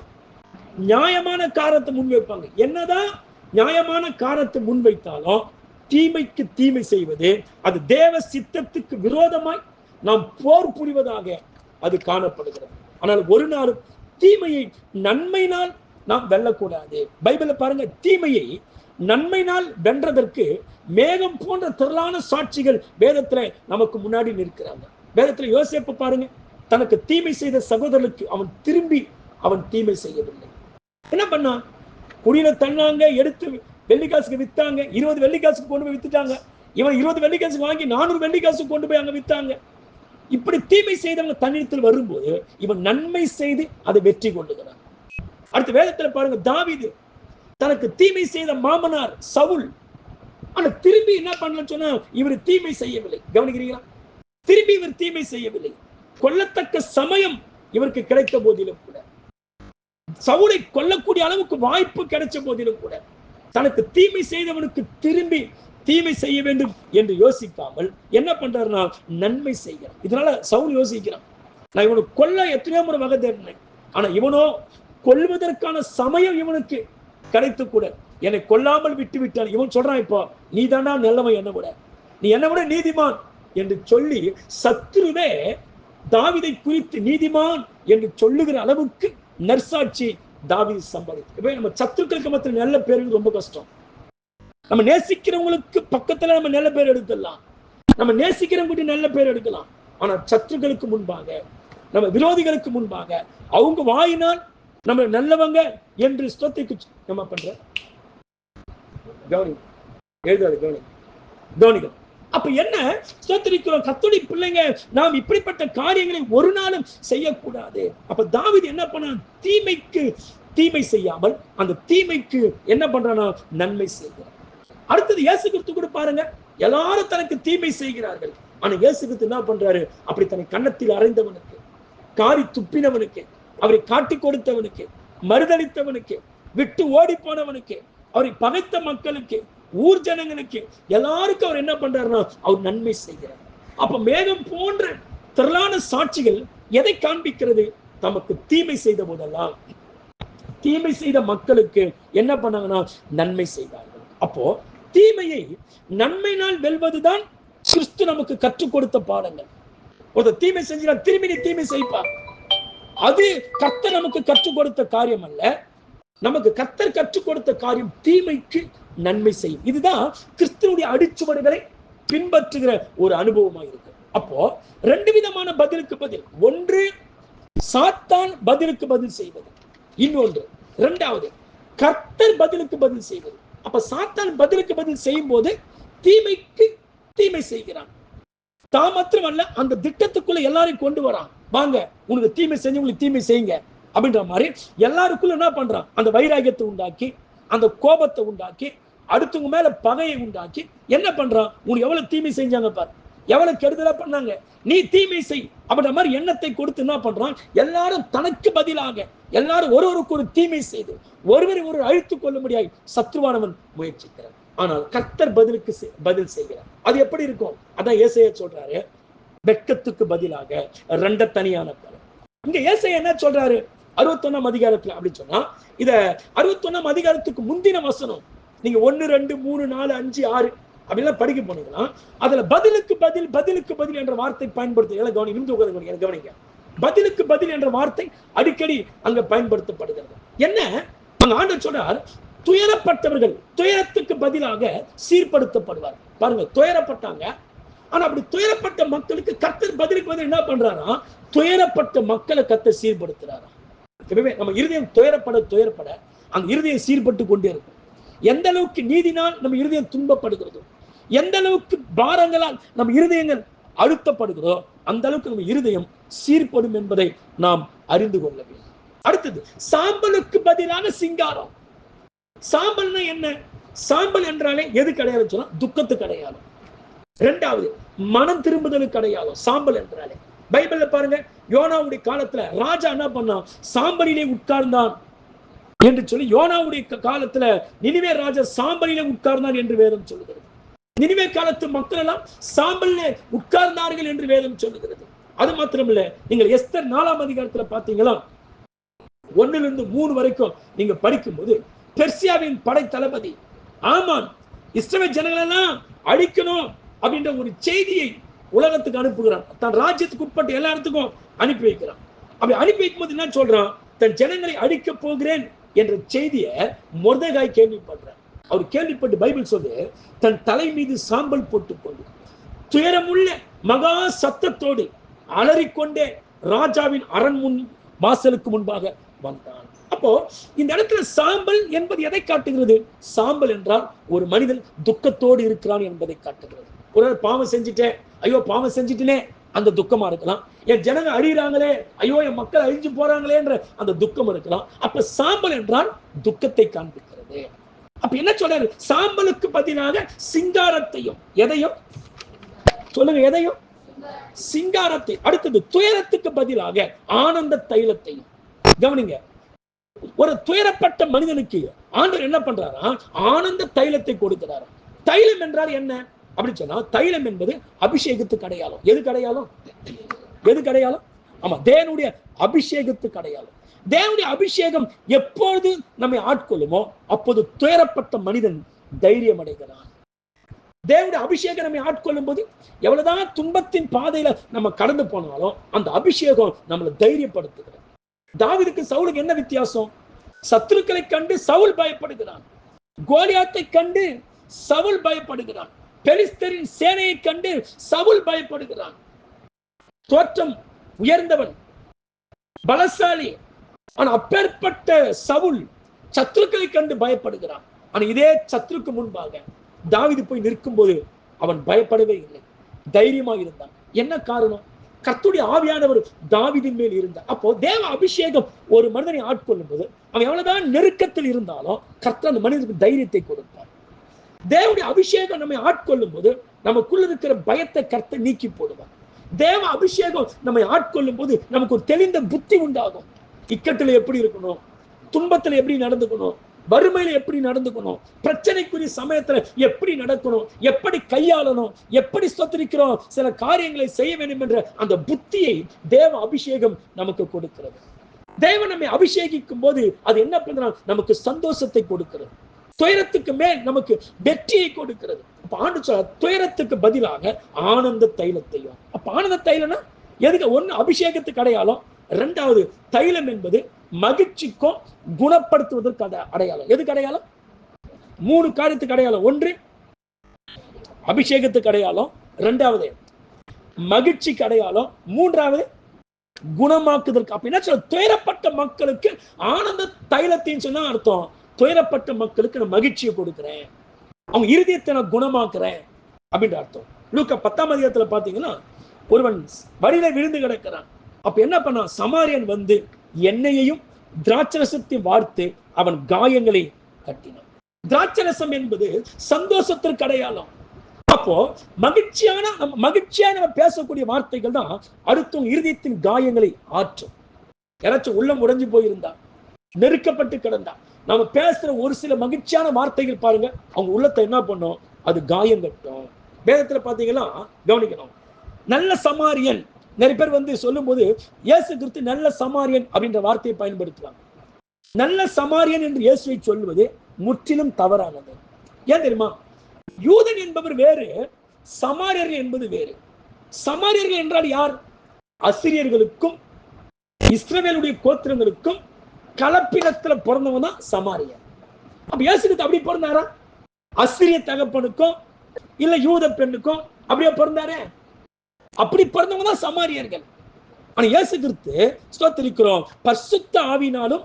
நியாயமான காரணத்தை முன்வைப்பாங்க. என்னதான் நியாயமான காரணத்தை முன்வைத்தாலும் தீமைக்கு தீமை செய்வது அது தேவ சித்தத்துக்கு விரோதமாய் நாம் போர் புரிவதாக அது காணப்படுகிறது. ஆனால் ஒரு நாளும் தீமையை நன்மையினால் நாம் வெல்லக்கூடாது. பைபிள்ல பாருங்க, தீமையை நன்மையினால் வென்றதற்கு மேகம் போன்ற திரளான சாட்சிகள் வேதத்துல நமக்கு முன்னாடி நிற்கிறாங்க. வேதத்துல யோசேப்பு பாருங்க, தனக்கு தீமை செய்த சகோதரனுக்கு அவன் தீமை செய்யவில்லை. என்ன பண்ணான்? குடியில தண்ணாங்க, எடுத்து வெள்ளிக்காசுக்கு வித்தாங்க, 20 வெள்ளிக்காசுக்கு கொண்டு போய் வித்துட்டாங்க. இவன் 20 வெள்ளிக்காசுக்கு வாங்கி 400 வெள்ளிக்காசுக்கு கொண்டு போய் அங்க வித்தாங்க. இப்படி தீமை செய்தவங்க தன்னிடத்தில் வரும்போது இவன் நன்மை செய்து அதை வெற்றி கொள்ளுகிறான். அடுத்த வேதத்துல பாருங்க, தாவீது தனக்கு தீமை செய்த மாமனார் சவுல், ஆனா திரும்பி என்ன பண்ணலன்னு சொன்னா இவர் தீமை செய்யவில்லை. கவனிக்கிறீங்களா? திரும்பி இவர் தீமை செய்யவில்லை. கொல்லத்தக்க சமயம் இவருக்கு கிடைத்த போதிலும் கூட, சவுலை கொல்லக்கூடிய அளவுக்கு வாய்ப்பு கிடைச்ச போதிலும் கூட, தனக்கு தீமை செய்தவனுக்கு திரும்பி தீமை செய்ய வேண்டும் என்று யோசிக்காமல் என்ன பண்றாருன்னா நன்மை செய்கிறான். இதனால சவுல் யோசிக்கிறான், நான் இவனை கொல்ல எத்தனையோ முறை வகை தேடினேன், ஆனா இவனோ கொல்வதற்கான சமயம் இவனுக்கு கிடைத்து கூட என்னை கொல்லாமல் விட்டு விட்டான். இவன் சொல்றான், இப்போ நீ தானா நல்லவன், என்ன விட நீ என்ன விட நீதிமான் என்று சொல்லி சத்துருவே தாவீதை குறித்து நீதிமான் என்று சொல்லுகிற அளவுக்கு நற்சாட்சி தாவீது சம்பாதித்து. நம்ம சத்துருக்களுக்கு மத்தியில் நல்ல பேர் ரொம்ப கஷ்டம். நம்ம நேசிக்கிறவங்களுக்கு பக்கத்துல நம்ம நல்ல பேர் எடுத்துடலாம், நம்ம நேசிக்கிறவங்க நல்ல பேர் எடுக்கலாம். ஆனா சத்துருக்களுக்கு முன்பாக, நம்ம விரோதிகளுக்கு முன்பாக அவங்க வாயினால் நம்ம நல்லவங்க என்று ஸ்தோத்திக்கு நம்ம பண்ற கவனி எழுதாது கவனிகள். அப்ப என்ன ஸ்தோத்திரிக்கிறோம், கர்த்தருடைய பிள்ளைங்க நாம் இப்படிப்பட்ட காரியங்களை ஒரு நாளும் செய்யக்கூடாது. அப்ப தாவீது என்ன பண்ண, தீமைக்கு தீமை செய்யாமல் அந்த தீமைக்கு என்ன பண்றானா நன்மை செய்கிறார். அடுத்தது இயேசு கிறிஸ்து கூட பாருங்க, எல்லாரும் தனக்கு தீமை செய்கிறார்கள், ஆனா இயேசு கிறிஸ்து என்ன பண்றாரு, அப்படி தன்னை கன்னத்தில் அறைந்தவனுக்கு, காரி துப்பினவனுக்கு, அவரை காட்டி கொடுத்தவனுக்கு, மறுதளித்தவனுக்கு, விட்டு ஓடி போனவனுக்கு, அவரை பகைத்த மக்களுக்கு, ஊர் ஜனங்களுக்கு எல்லாருக்கும் அவர் என்ன பண்றாருன்னா அவர் நன்மை செய்கிறார். அப்ப மேகம் போன்ற திரளான சாட்சிகள் எதை காண்பிக்கிறது, நமக்கு தீமை செய்த போதெல்லாம் தீமை செய்த மக்களுக்கு என்ன பண்ணாங்கன்னா நன்மை செய்தார்கள். அப்போ தீமையை நன்மையினால் வெல்வதுதான் கிறிஸ்து நமக்கு கற்றுக் கொடுத்த பாடங்கள். ஒரு தீமை செஞ்சா திரும்பி நீ தீமை செய்ப்பார், அது கர்த்தர் நமக்கு கற்றுக் கொடுத்த காரியம் அல்ல. நமக்கு கர்த்தர் கற்றுக் கொடுத்த காரியம் தீமைக்கு நன்மை செய்யும். இதுதான் கிறிஸ்துவுடைய அடிச்சுவடுகளை பின்பற்றுகிற ஒரு அனுபவமாக இருக்கு. அப்போ ரெண்டு விதமான பதிலுக்கு பதில், ஒன்று சாத்தான் பதிலுக்கு பதில் செய்வது, இன்னொன்று இரண்டாவது கர்த்தர் பதிலுக்கு பதில் செய்வது. அப்ப சாத்தான் பதிலுக்கு பதில் செய்யும் போது தீமைக்கு தீமை செய்கிறான். தான் மாத்திரமல்ல, அந்த திட்டத்துக்குள்ள எல்லாரையும் கொண்டு வரான், வாங்க உனக்கு தீமை செஞ்சு உங்களுக்கு தீமை செய்யுங்க அப்படின்ற மாதிரி எல்லாருக்குள்ள என்ன பண்றான், அந்த வைராகியத்தை உண்டாக்கி, அந்த கோபத்தை உண்டாக்கி, அடுத்தவங்க மேல பகையை உண்டாக்கி என்ன பண்றான், உனக்கு எவ்வளவு தீமை செஞ்சாங்க பாரு, எவ்வளவு கெடுதலா பண்ணாங்க, நீ தீமை செய் அப்படின்ற மாதிரி எண்ணத்தை கொடுத்து என்ன பண்றான், எல்லாரும் தனக்கு பதிலாக எல்லாரும் ஒருவருக்கு ஒரு தீமை செய்து ஒருவரை ஒரு அழித்துக் கொள்ள முடியாது சத்ருவானவன் முயற்சிக்கிறான். ஆனால் கர்த்தர் பதிலுக்கு பதில் செய்கிறார். அது எப்படி இருக்கும், அதான் ஏசாயா சொல்றாரு, வெட்கத்துக்கு பதிலாக ரெண்ட தனியான பலம். இங்க ஏசாயா என்ன சொல்றாரு 61ஆம் அதிகாரத்துல அப்படி சொன்னா, இத 61ஆம் அதிகாரத்துக்கு முந்தின வசனம் நீங்க 1, 2, 3, 4, 5, 6 அப்படிலாம் படிக்க போனீங்கன்னா அதுல பதிலுக்கு பதில் பதிலுக்கு பதில் என்ற வார்த்தை பயன்படுத்த கவனிங்க. பதிலுக்கு பதில் என்ற வார்த்தை அடிக்கடி அங்க பயன்படுத்தப்படுகிறது. என்ன அங்க ஆண்டவர் சொல்றார், துயரப்பட்டவர்கள் துயரத்துக்கு பதிலாக சீர்படுத்தப்படுவார். பாருங்க, துயரப்பட்டாங்க, ஆனா அப்படி துயரப்பட்ட மக்களுக்கு கர்த்தர் பதிலுக்கு பதில் என்ன பண்றாரா, துயரப்பட்ட மக்களை கர்த்தர் சீர்படுத்துறாரா. நம்ம இருதயம் துயரப்பட அந்த இருதயம் சீர்பட்டு கொண்டே இருக்கும். எந்த அளவுக்கு நீதினால் நம்ம இருதயம் துன்பப்படுகிறதோ, எந்த அளவுக்கு பாரங்களால் நம்ம இருதயங்கள் அழுத்தப்படுகிறதோ அந்த அளவுக்கு நம்ம இருதயம் சீர்படும் என்பதை நாம் அறிந்து கொள்ள வேண்டும். அடுத்தது சாம்பலுக்கு பதிலாக சிங்காரம். சாம்பல்னா என்ன, சாம்பல் என்றாலே எது கிடையாது சொன்னா துக்கத்துக்கு அடையாளம். இரண்டாவது மனம் திரும்புதலுக்கு அடையாளம் சாம்பல் என்றாலே. பைபிள்ல பாருங்க, யோனாவுடைய காலத்துல ராஜா என்ன பண்ணான், சாம்பலிலே உட்கார்ந்தான் என்று சொல்லி, யோனாவுடைய காலத்துல நினிவே ராஜா சாம்பலிலே உட்கார்ந்தான் என்று வேதம் சொல்லுகிறது. நினிவே காலத்து மக்கள் எல்லாம் சாம்பலிலே உட்கார்ந்தார்கள் என்று வேதம் சொல்லுகிறது. அது மாத்திரமில்ல, நீங்கள் எஸ்தர் 4ஆம் அதிகாரத்துல பாத்தீங்களா, 1-3 வரைக்கும் நீங்க படிக்கும்போது பெர்சியாவின் படை தளபதி ஆமான் இஸ்ரவேல் ஜனங்கள் எல்லாம் அழிக்கணும் அப்படின்ற ஒரு செய்தியை உலகத்துக்கு அனுப்புகிறான். தன் ராஜ்யத்துக்கு உட்பட்ட எல்லா இடத்துக்கும் அனுப்பி வைக்கிறான். அப்படி அனுப்பி வைக்கும் போது என்ன சொல்றான், தன் ஜனங்களை அழிக்க போகிறேன் என்ற செய்தியை மொர்தெகாய் கேள்விப்படுறார். அவர் கேள்விப்பட்டு பைபிள் சொல்லு, தன் தலை மீது சாம்பல் போட்டுக்கொண்டு துயரமுள்ள மகா சத்தத்தோடு அலறிக்கொண்டே ராஜாவின் அரண்முன் வாசலுக்கு முன்பாக வந்தான். அப்போ இந்த இடத்துல சாம்பல் என்பது எதை காட்டுகிறது, சாம்பல் என்றால் ஒரு மனிதன் துக்கத்தோடு இருக்கிறான் என்பதை காட்டுகிறது. ஒரு பாவம் செஞ்சுட்டேன், ஐயோ பாவம் செஞ்சுட்டேனே அந்த துக்கமா இருக்கலாம். என் ஜனங்க அழிகிறாங்களே, ஐயோ என் மக்கள் அழிஞ்சு போறாங்களே என்ற அந்த துக்கம் இருக்கலாம். அப்ப சாம்பல் என்றால் துக்கத்தை காண்பிக்கிறது. அப்ப என்ன சொல்றாரு, சாம்பலுக்கு பதிலாக சிங்காரத்தையும், எதையும் சொல்லுங்க, எதையும் சிங்காரத்தை. அடுத்தது துயரத்துக்கு பதிலாக ஆனந்த தைலத்தையும். கவனிங்க, ஒரு துயரப்பட்ட மனிதனுக்கு ஆண்டவர் என்ன பண்றாரா, ஆனந்த தைலத்தை கொடுக்கிறாரா. தைலம் என்றால் என்ன அப்படின்னு சொன்னா, தைலம் என்பது அபிஷேகத்துக்கு அடையாளம். எதுக்கு அடையாளம்? எதுக்கு அடையாளம்? ஆமா, தேவனுடைய அபிஷேகத்துக்கு அடையாளம். தேவனுடைய அபிஷேகம் எப்பொழுது நம்மை ஆட்கொள்ளுமோ அப்போது துயரப்பட்ட மனிதன் தைரியம் அடைகிறான். தேவனுடைய அபிஷேகம் நம்மை ஆட்கொள்ளும் போது எவ்வளவுதான் துன்பத்தின் பாதையில நம்ம கடந்து போனாலும் அந்த அபிஷேகம் நம்மளை தைரியப்படுத்துகிறது. தாவீதுக்கு சவுலுக்கு என்ன வித்தியாசம்? சத்துருக்களை கண்டு சவுல் பயப்படுகிறான், கோலியாத்தை கண்டு சவுல் பயப்படுகிறான், பெலிஸ்தரின் சேனையை கண்டு சவுல் பயப்படுகிறான். தோற்றம் உயர்ந்தவன், பலசாலி, ஆனா அப்பேற்பட்ட சவுல் சத்துருக்களை கண்டு பயப்படுகிறான். ஆனா இதே சத்துருக்கு முன்பாக தாவீது போய் நிற்கும் போது அவன் பயப்படவே இல்லை, தைரியமாக இருந்தான். என்ன காரணம்? கர்த்தருடைய ஆவியானவர் தாவீதின் மேல் இருந்தார். அப்போ தேவ அபிஷேகம் ஒரு மனிதனை ஆட்கொள்ளும் போது அவன் எவ்வளவுதான் நெருக்கத்தில் இருந்தாலும் கர்த்தர் அந்த மனிதனுக்கு தைரியத்தை கொடுப்பார். தேவனுடைய அபிஷேகம் நம்மை ஆட்கொள்ளும் போது நமக்குள்ள இருக்கிற பயத்தை கர்த்தர் நீக்கி போடுவார். தேவ அபிஷேகம் நம்மை ஆட்கொள்ளும் போது நமக்கு ஒரு தெளிந்த புத்தி உண்டாகும். இக்கட்டில் எப்படி இருக்கணும், துன்பத்துல எப்படி நடந்துக்கணும், வறுமையில எப்படி நடந்துக்கணும், பிரச்சனைக்குரிய சமயத்துல எப்படி நடக்கணும், எப்படி கையாளணும், எப்படி ஸ்தோத்திரிக்கிறோம் சில காரியங்களை செய்ய வேண்டும் என்ற அந்த புத்தியை தேவ அபிஷேகம் நமக்கு கொடுக்கிறது. தேவன் நம்மை அபிஷேகிக்கும் போது அது என்ன பண்றாங்க? நமக்கு சந்தோஷத்தை கொடுக்கிறது, துயரத்துக்கு மேல் நமக்கு வெற்றியை கொடுக்கிறது. அப்ப ஆண்டு சொல்ல துயரத்துக்கு பதிலாக ஆனந்த தைலத்தையும். அப்ப ஆனந்த தைலம்னா எதுக்கு? ஒண்ணு அபிஷேகத்துக்கு அடையாளம், இரண்டாவது தைலம் என்பது மகிழ்ச்சிக்கும் குணப்படுத்துவதற்கு அடையாளம். எதுக்கு அடையாளம்? மூணு காரியத்துக்கு அடையாளம். ஒன்று அபிஷேகத்துக்கு அடையாளம், இரண்டாவது மகிழ்ச்சிக்கு அடையாளம், மூன்றாவது குணமாக்குதற்கு. அப்ப என்ன சொல்ல? துயரப்பட்ட மக்களுக்கு ஆனந்த தைலத்தின்னு சொன்னா அர்த்தம், துயரப்பட்ட மக்களுக்கு நான் மகிழ்ச்சியை கொடுக்கிறேன், அவங்க இருதயத்தை நான் குணமாக்குறேன் அப்படின்ற அர்த்தம். லூக்கா 10ஆம் அதிகாரத்துல பாத்தீங்கன்னா ஒருவன் வழியில விழுந்து கிடக்கிறான். அப்ப என்ன பண்ணான்? சமாரியன் வந்து எண்ணெயையும் திராட்சரசத்தையும் வார்த்து அவன் காயங்களை கட்டினான். திராட்சரசம் என்பது சந்தோஷத்திற்கு அடையாளம். அப்போ மகிழ்ச்சியான நம்ம பேசக்கூடிய வார்த்தைகள் தான் அடுத்தவங்க இருதயத்தின் காயங்களை ஆற்றும். யாராச்சும் உள்ளம் உடைஞ்சு போயிருந்தா, நெருக்கப்பட்டு கிடந்தா, நம்ம பேசுற ஒரு சில மகிழ்ச்சியான வார்த்தைகள் பாருங்க, அவங்க உள்ளத்தை என்ன பண்ணும்? அது காயம் கட்டும். வேதத்துல பாத்தீங்கன்னா கவனிக்கணும். நல்ல சமாரியன், நிறைய பேர் வந்து சொல்லும் போது இயேசு கிறிஸ்து நல்ல சமாரியன் அப்படின்ற வார்த்தையை பயன்படுத்துவாங்க. நல்ல சமாரியன் என்று இயேசுவை சொல்வது முற்றிலும் தவறானது. ஏன் தெரியுமா? யூதன் என்பவர் வேறு, சமாரியர்கள் என்பது வேறு. சமாரியர்கள் என்றால் யார்? அசிரியர்களுக்கும் இஸ்ரவேலுடைய கோத்திரங்களுக்கும் கலப்பினத்துல பிறந்தவன் தான் சமாரியன். அப்ப இயேசு கிறிஸ்து அப்படி பிறந்தாரா? அசிரிய தகப்பனுக்கும் இல்ல யூத பெண்ணுக்கும் அப்படியே பிறந்தாரே? அப்படி பிறந்தவங்க தான் சமாரியர்கள். ஆனா இயேசு கிறிஸ்து ஸ்தோத்திரிக்கிறோம் பரிசுத்த ஆவியினாலும்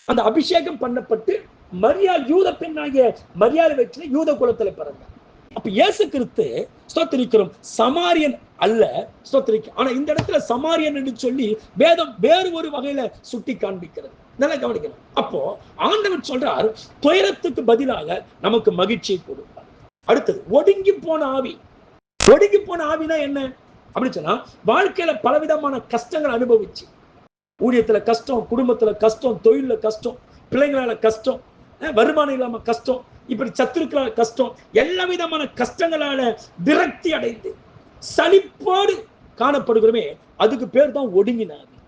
அந்த அபிஷேகம் பண்ணப்பட்டு மரியாள் யூத பெண்ணாகிய மரியாள் வயிற்றில யூத குலத்துல பிறந்தார். அப்ப இயேசு கிறிஸ்து ஸ்தோத்திரிக்கிறோம் சமாரியன் அல்ல, ஸ்தோத்திரிக்க. ஆனா இந்த இடத்துல சமாரியன் என்று சொல்லி வேதம் வேறு ஒரு வகையில சுட்டி காண்பிக்கிறது. நல்லா கவனிக்கணும். அப்போ ஆண்டவர் சொல்றார் துயரத்துக்கு பதிலாக நமக்கு மகிழ்ச்சியை கொடுப்பார். அடுத்தது ஒடுங்கி போன ஆவி. ஒடுங்கி போன ஆவினா என்ன அப்படின்னு சொன்னா, வாழ்க்கையில பலவிதமான கஷ்டங்கள் அனுபவிச்சு, ஊழியத்துல கஷ்டம், குடும்பத்துல கஷ்டம், தொழில கஷ்டம், பிள்ளைங்களால கஷ்டம், வருமானம் இல்லாம கஷ்டம், இப்படி சத்துருக்களால கஷ்டம், எல்லா விதமான கஷ்டங்களால விரக்தி அடைந்து சலிப்போடு காணப்படுகிறோமே, அதுக்கு பேர் தான் ஒடுங்கின ஆவி.